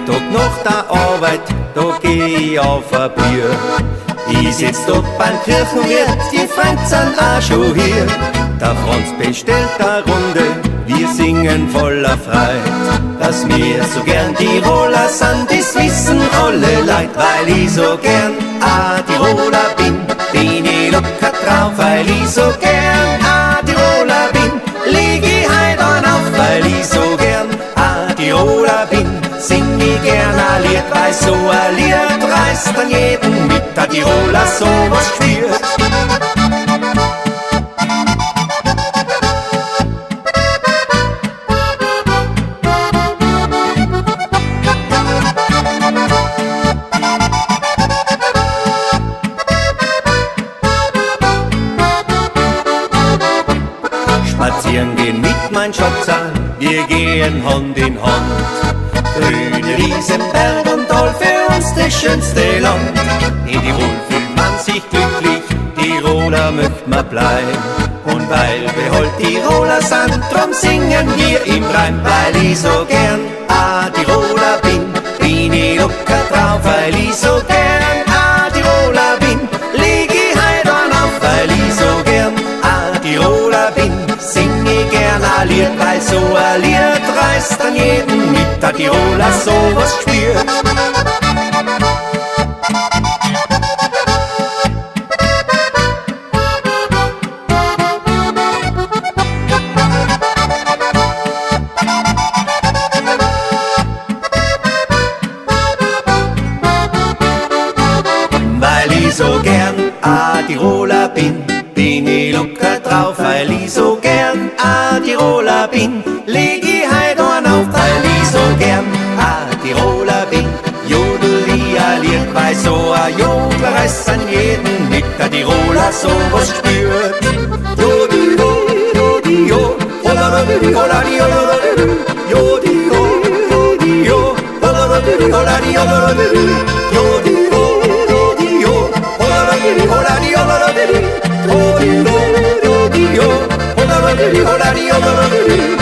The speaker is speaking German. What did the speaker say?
Tag nach der Arbeit, da geh ich auf ein Bier. Ich sitz dort beim Kirchenwirt, die Freunde sind auch schon hier. Der Franz bestellt eine Runde, wir singen voller Freude. Dass wir so gern Tiroler sind, das wissen alle Leute. Weil ich so gern ein Tiroler bin ich locker drauf. Weil ich so gern ein Tiroler bin, leg ich heut an auf. Weil ich so gern ein Tiroler bin, sing ich gern ein Lied. Weil so ein Lied reißt an jeden mit, der Tiroler sowas spürt. Spazieren gehen mit mein Schatzer, wir gehen Hand in Hand. Grüne Wiesen, Berg und Tal, für uns das schönste Land. In Tirol fühlt man sich glücklich, Tiroler möcht man bleiben. Und weil wir halt Tiroler sind, drum singen wir im Reim. Weil ich so gern ein Tiroler bin ich locker drauf. Weil ich so gern ein Tiroler bin, leg ich heut an auf. Weil ich so gern ein Tiroler bin, sing ich gern ein Lied. Weil so ein Lied reißt an jeden mit, der Tiroler sowas spürt. Weil ich so gern ein Tiroler bin ich locker drauf. Weil ich so gern ein Tiroler bin, leg ich heut einen auf. Weil ich so gern ein Tiroler bin, jodel ich ein Lied. Weil so ein Jodel reißt an jeden mit, der Tiroler sowas spürt. Jodi-ho, jodi-ho, holadi-holadi-holadi, jodi-ho, jodi-ho, holadi-holadi-holadi, jodi-ho, jodi-ho, holadi-holadi-holadi, jodi-ho, jodi-ho, holadi-holadi-holadi.